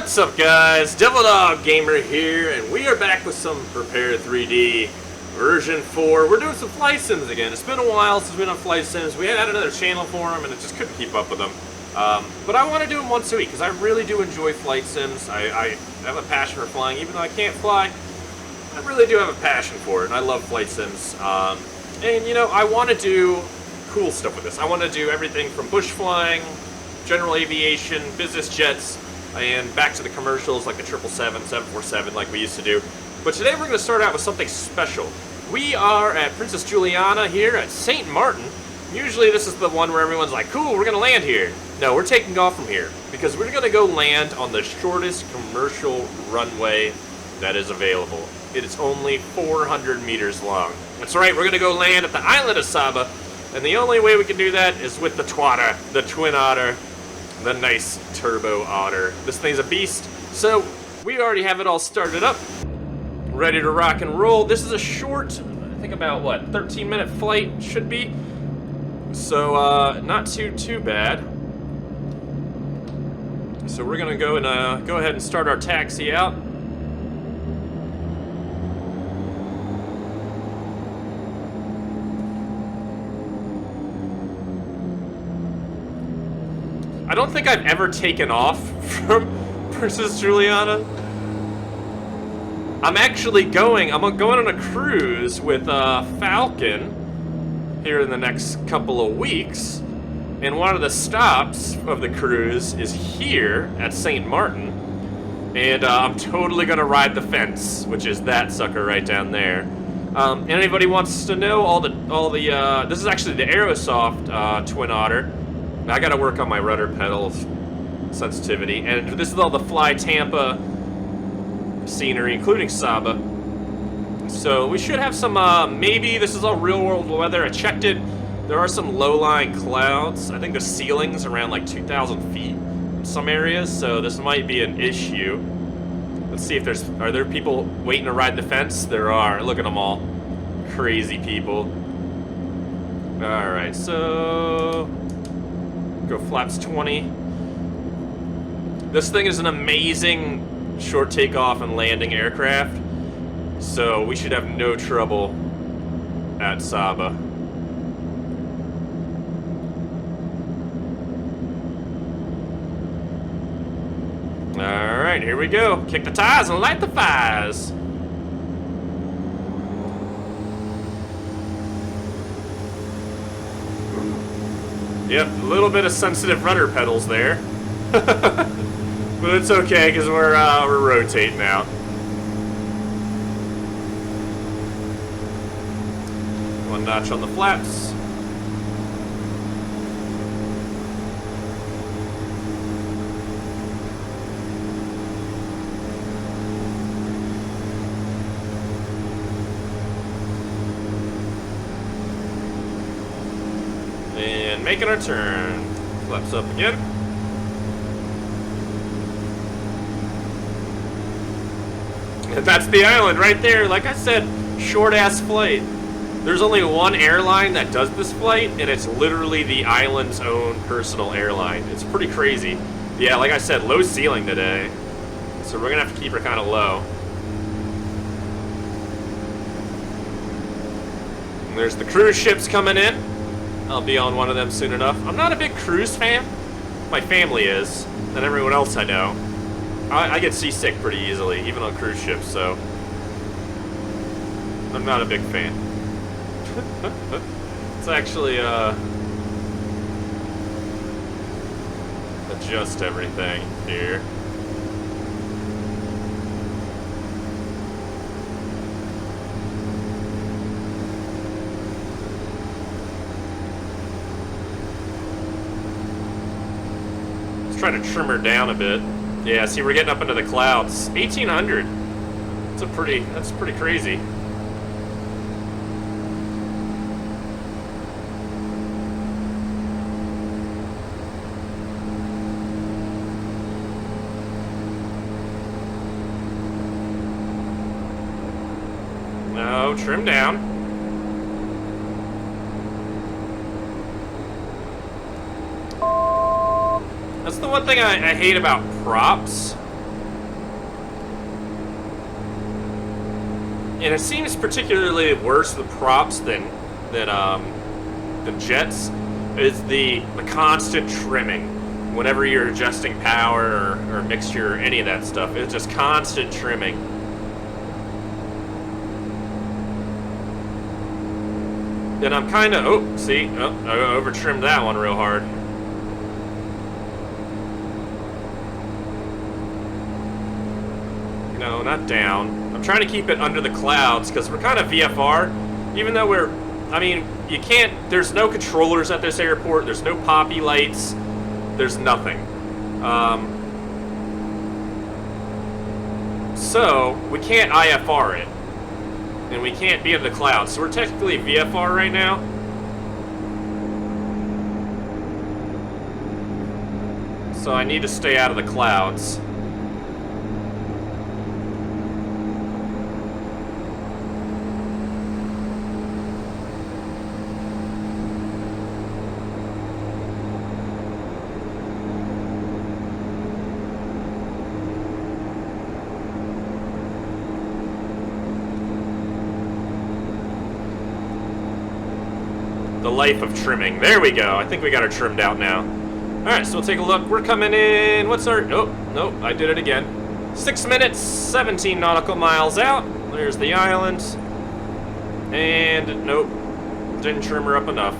What's up, guys? TheDevildogGamer here, and we are back with some Prepar3d version 4. We're doing some flight sims again. It's been a while since we've done flight sims. We had another channel for them, and I just couldn't keep up with them. But I want to do them once a week, because I really do enjoy flight sims. I have a passion for flying. Even though I can't fly, I really do have a passion for it, and I love flight sims. And, you know, I want to do cool stuff with this. I want to do everything from bush flying, general aviation, business jets, and back to the commercials like the 777, 747 like we used to do. But today we're going to start out with something special. We are at Princess Juliana here at St. Martin. Usually this is the one where everyone's like, cool, we're going to land here. No, we're taking off from here because we're going to go land on the shortest commercial runway that is available. It is only 400 meters long. That's right, we're going to go land at the island of Saba, and the only way we can do that is with the Twatter, the Twin Otter, the nice turbo otter. This thing's a beast. So we already have it all started up, ready to rock and roll. This is a short, I think about what, 13-minute flight should be. So not too bad. So we're gonna go and go ahead and start our taxi out. I don't think I've ever taken off from Princess Juliana. I'm going on a cruise with Falcon here in the next couple of weeks. And one of the stops of the cruise is here at St. Martin. And I'm totally gonna ride the fence, which is that sucker right down there. And anybody wants to know this is actually the Aerosoft Twin Otter. I gotta work on my rudder pedal sensitivity, and this is all the Fly Tampa scenery, including Saba. So we should have some, maybe this is all real world weather. I checked it. There are some low-lying clouds. I think the ceiling's around like 2,000 feet in some areas, so this might be an issue. Let's see if are there people waiting to ride the fence? There are. Look at them all. Crazy people. Alright, so go flaps 20. This thing is an amazing short takeoff and landing aircraft, so we should have no trouble at Saba. Alright, here we go. Kick the tires and light the fires. Yep, a little bit of sensitive rudder pedals there. But it's okay, because we're rotating now. One notch on the flaps. And making our turn. Flaps up again. And that's the island right there. Like I said, short-ass flight. There's only one airline that does this flight, and it's literally the island's own personal airline. It's pretty crazy. Yeah, like I said, low ceiling today. So we're gonna have to keep her kind of low. And there's the cruise ships coming in. I'll be on one of them soon enough. I'm not a big cruise fan. My family is, and everyone else I know. I get seasick pretty easily, even on cruise ships, so I'm not a big fan. Let's actually adjust everything here. Let's try to trim her down a bit. Yeah, see, we're getting up into the clouds. 1,800. That's pretty crazy. No, trim down. That's the one thing I hate about props, and it seems particularly worse with props than jets, is the constant trimming. Whenever you're adjusting power or mixture or any of that stuff, it's just constant trimming. And I'm kind of, I over-trimmed that one real hard. No, not down. I'm trying to keep it under the clouds because we're kind of VFR, even though you can't, there's no controllers at this airport, there's no poppy lights, there's nothing. So, we can't IFR it. And we can't be in the clouds. So we're technically VFR right now. So I need to stay out of the clouds. The life of trimming. There we go. I think we got her trimmed out now. Alright, so we'll take a look. We're coming in. What's our... Oh, nope. I did it again. 6 minutes, 17 nautical miles out. There's the island. And nope. Didn't trim her up enough.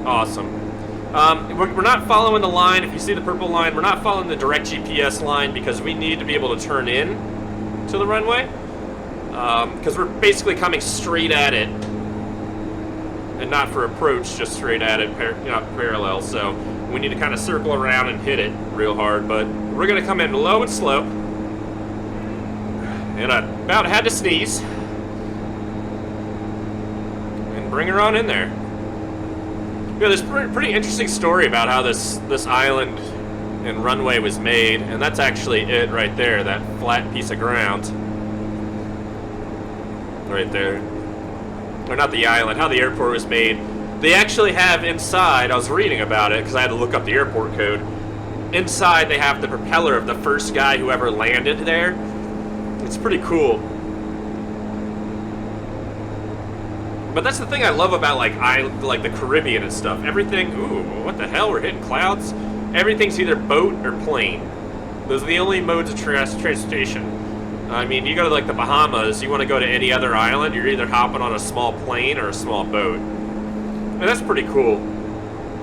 Awesome. We're not following the line. If you see the purple line, we're not following the direct GPS line because we need to be able to turn in to the runway. Because we're basically coming straight at it. And not for approach, just straight at it, parallel. So we need to kind of circle around and hit it real hard. But we're going to come in low and slow. And I about had to sneeze. And bring her on in there. Yeah, there's a pretty interesting story about how this island and runway was made. And that's actually it right there, that flat piece of ground. Right there. Or not the island, how the airport was made. They actually have inside, I was reading about it because I had to look up the airport code. Inside they have the propeller of the first guy who ever landed there. It's pretty cool. But that's the thing I love about like the Caribbean and stuff. Everything, ooh, what the hell, we're hitting clouds? Everything's either boat or plane. Those are the only modes of transportation. I mean, you go to like the Bahamas, you want to go to any other island, you're either hopping on a small plane or a small boat. And that's pretty cool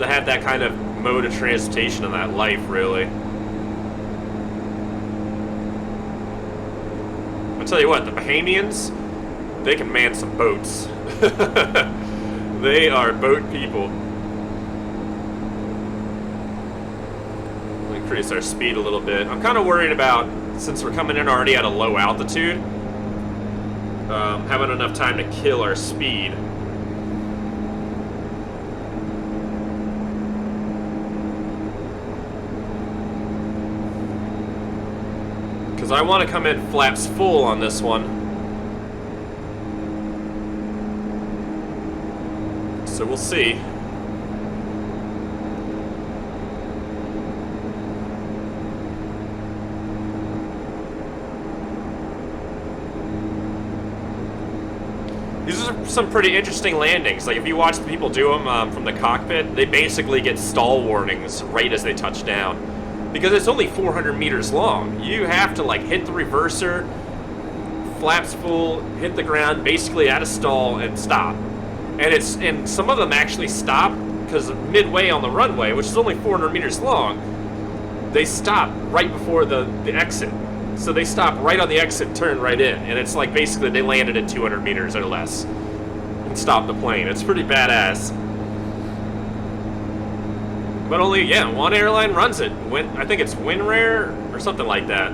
to have that kind of mode of transportation in that life, really. I'll tell you what, the Bahamians, they can man some boats. They are boat people. We'll increase our speed a little bit. I'm kind of worried about, since we're coming in already at a low altitude, having enough time to kill our speed. Because I want to come in flaps full on this one. So we'll see. These are some pretty interesting landings. Like if you watch the people do them from the cockpit, they basically get stall warnings right as they touch down. Because it's only 400 meters long. You have to like hit the reverser, flaps full, hit the ground, basically at a stall and stop. And some of them actually stop because midway on the runway, which is only 400 meters long, they stop right before the exit. So they stop right on the exit and turn right in. And it's like basically they landed at 200 meters or less and stopped the plane. It's pretty badass. But only, yeah, one airline runs it. I think it's WinRare or something like that.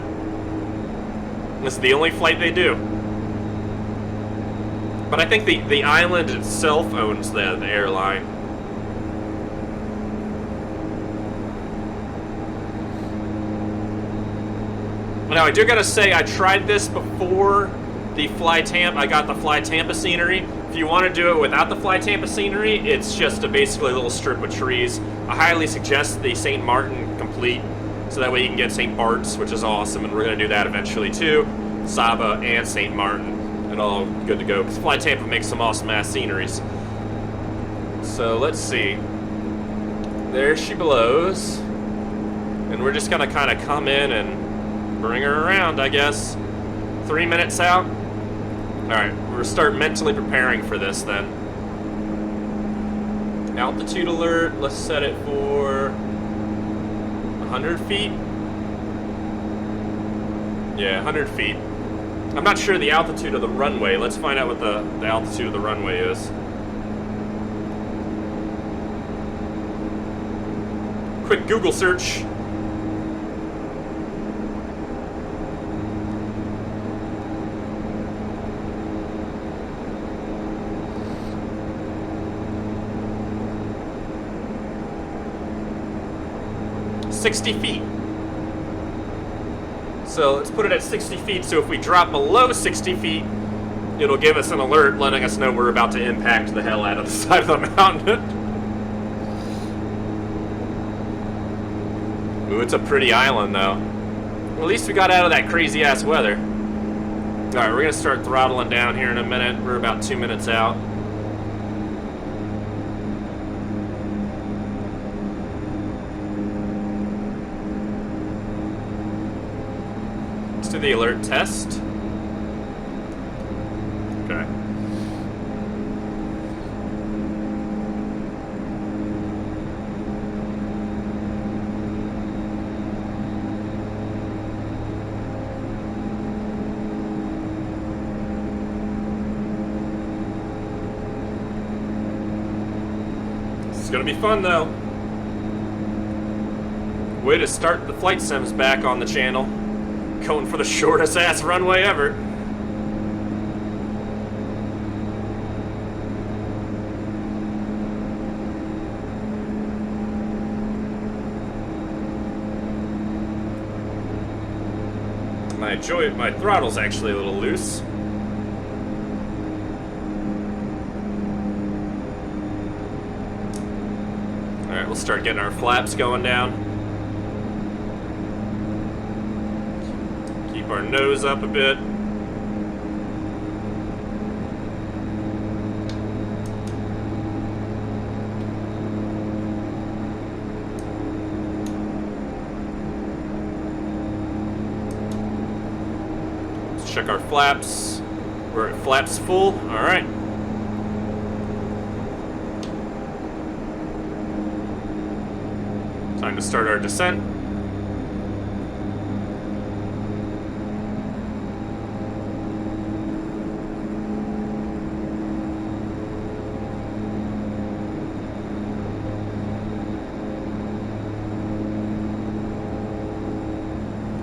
This is the only flight they do. But I think the island itself owns the airline. Now, I do gotta say, I tried this before the Fly Tampa. I got the Fly Tampa scenery. If you want to do it without the Fly Tampa scenery, it's just basically a little strip of trees. I highly suggest the St. Martin complete, so that way you can get St. Bart's, which is awesome, and we're gonna do that eventually too. Saba and St. Martin. and all good to go. Because Fly Tampa makes some awesome ass sceneries. So let's see. There she blows. And we're just gonna kind of come in and bring her around, I guess. 3 minutes out. Alright, we'll start mentally preparing for this then. Altitude alert, let's set it for 100 feet. Yeah, 100 feet. I'm not sure the altitude of the runway. Let's find out what the altitude of the runway is. Quick Google search. $60 feet. So let's put it at 60 feet, so if we drop below 60 feet, it'll give us an alert letting us know we're about to impact the hell out of the side of the mountain. Ooh, it's a pretty island, though. Well, at least we got out of that crazy-ass weather. Alright, we're gonna start throttling down here in a minute. We're about 2 minutes out. Let's do the alert test. Okay. It's gonna be fun, though. Way to start the flight sims back on the channel. Going for the shortest ass runway ever. My throttle's actually a little loose. Alright, we'll start getting our flaps going down. Keep our nose up a bit. Let's check our flaps. We're at flaps full. Alright. Time to start our descent.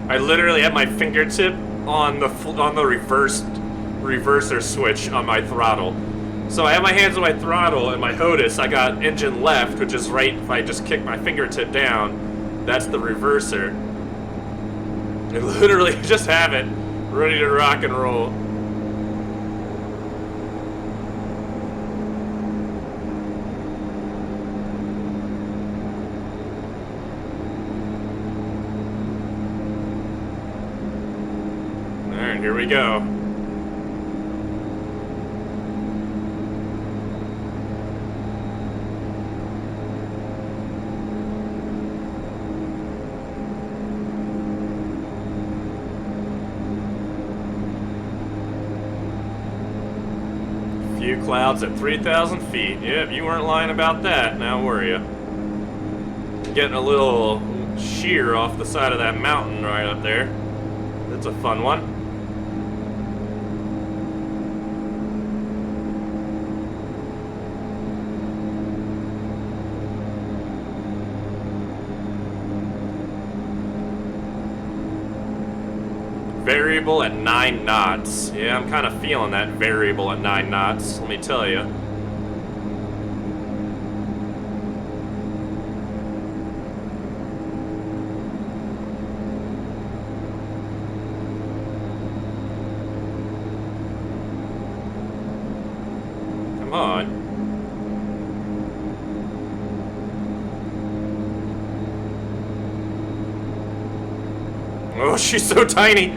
I literally have my fingertip on the reverser switch on my throttle. So I have my hands on my throttle and my HOTUS. I got engine left, which is right. If I just kick my fingertip down, that's the reverser. I literally just have it ready to rock and roll. Alright, here we go. Few clouds at 3,000 feet. Yep, you weren't lying about that, now were you? Getting a little sheer off the side of that mountain right up there. That's a fun one. Variable at 9 knots. Yeah, I'm kind of feeling that variable at 9 knots, let me tell you. Come on. Oh, she's so tiny.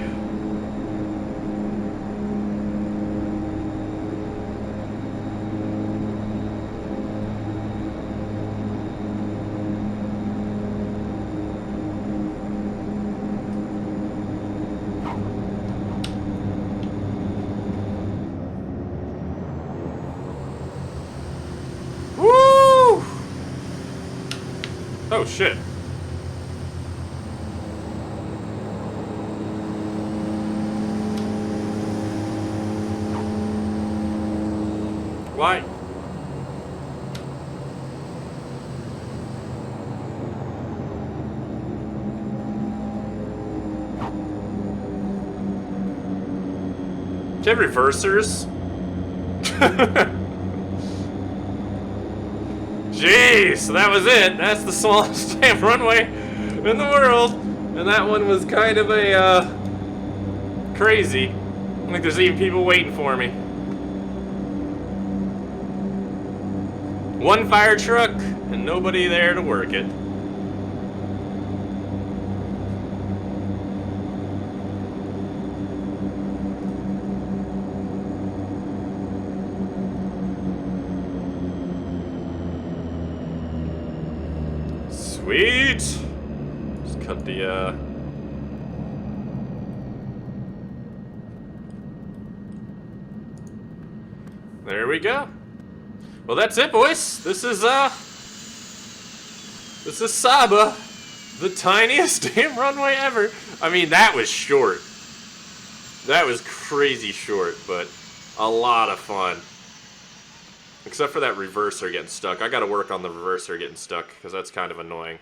shit. Why? Do you have reversers? Jeez, so that was it. That's the smallest damn runway in the world. And that one was kind of a, crazy. I think there's even people waiting for me. One fire truck and nobody there to work it. Sweet! Just cut the, There we go. Well, that's it, boys. This is Saba, the tiniest damn runway ever. I mean, that was short. That was crazy short, but a lot of fun. Except for that reverser getting stuck. I gotta work on the reverser getting stuck, because that's kind of annoying.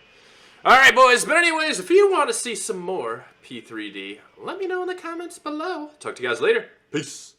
Alright, boys, but anyways, if you want to see some more P3D, let me know in the comments below. Talk to you guys later. Peace.